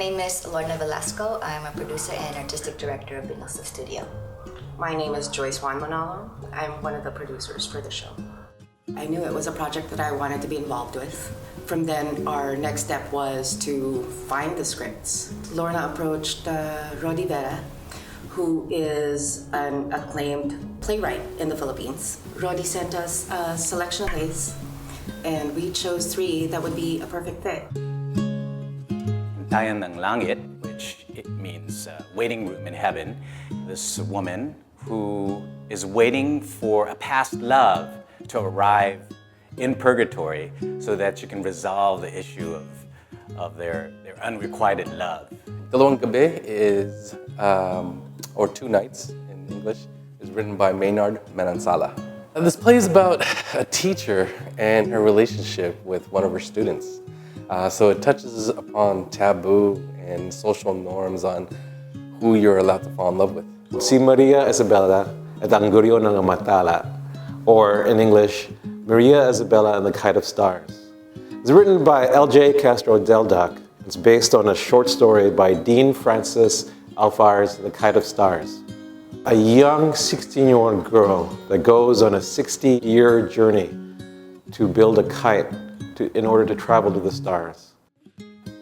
name is Lorna Velasco. I'm a producer and artistic director of Bindlestiff Studio. My name is Joyce Juan Manalo. I'm one of the producers for the show. I knew it was a project that I wanted to be involved with. From then, our next step was to find the scripts. Lorna approached Rodi Vera, who is an acclaimed playwright in the Philippines. Rodi sent us a selection of plays, and we chose 3 that would be a perfect fit. Tayan ng Langit, which it means waiting room in heaven. This woman who is waiting for a past love to arrive in purgatory so that she can resolve the issue of their unrequited love. Dalawang Gabi is, or Two Nights in English, is written by Maynard Manansala. This play is about a teacher and her relationship with one of her students. So it touches upon taboo and social norms on who you're allowed to fall in love with. Si Maria Isabella at ang Guryo ng Matala, or in English, Maria Isabella and the Kite of Stars. It's written by L.J. Castro Delduc. It's based on a short story by Dean Francis Alfar's The Kite of Stars. A young 16-year-old girl that goes on a 60-year journey to build a kite in order to travel to the stars.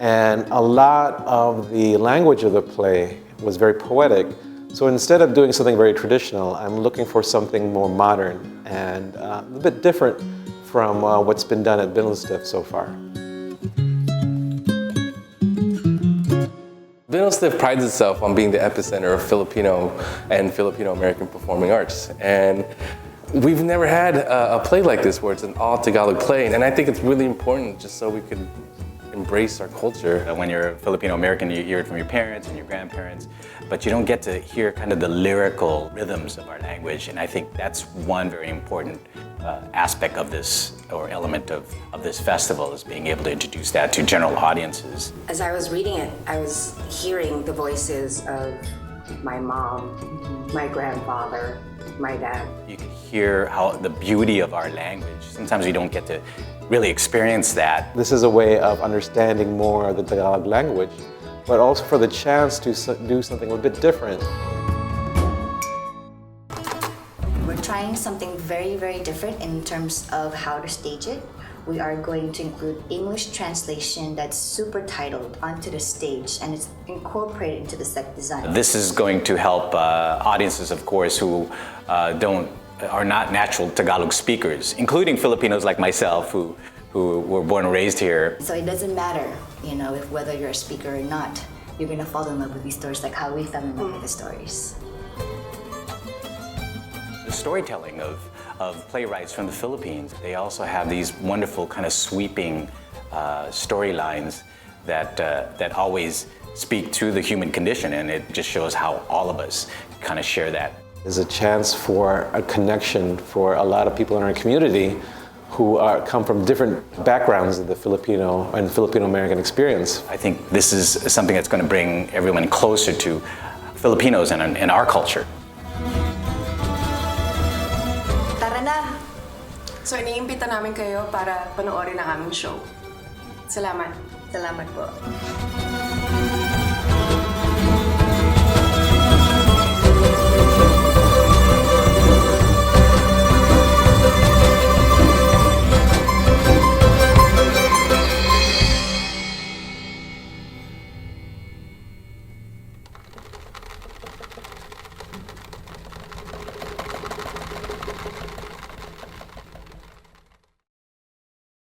And a lot of the language of the play was very poetic. So instead of doing something very traditional, I'm looking for something more modern and a bit different from what's been done at Bindlestiff so far. Bindlestiff prides itself on being the epicenter of Filipino and Filipino-American performing arts. And we've never had a play like this where it's an all-Tagalog play. And I think it's really important just so we could embrace our culture. When you're Filipino-American, you hear it from your parents and your grandparents, but you don't get to hear kind of the lyrical rhythms of our language. And I think that's one very important aspect of this, or element of this festival, is being able to introduce that to general audiences. As I was reading it, I was hearing the voices of my mom, my grandfather, my dad. You can hear how the beauty of our language. Sometimes we don't get to really experience that. This is a way of understanding more of the Tagalog language, but also for the chance to do something a bit different. We're trying something very, very different in terms of how to stage it. We are going to include English translation that's super titled onto the stage, and it's incorporated into the set design. This is going to help audiences, of course, who are not natural Tagalog speakers, including Filipinos like myself who were born and raised here. So it doesn't matter, whether you're a speaker or not, you're gonna fall in love with these stories like how we fell in love with the stories. The storytelling of playwrights from the Philippines, they also have these wonderful kind of sweeping storylines that always speak to the human condition, and it just shows how all of us kind of share that. There's a chance for a connection for a lot of people in our community who come from different backgrounds of the Filipino and Filipino-American experience. I think this is something that's going to bring everyone closer to Filipinos and our culture. Tara na! So iniimbita namin kayo para panoorin ang aming show. Salamat. Salamat po.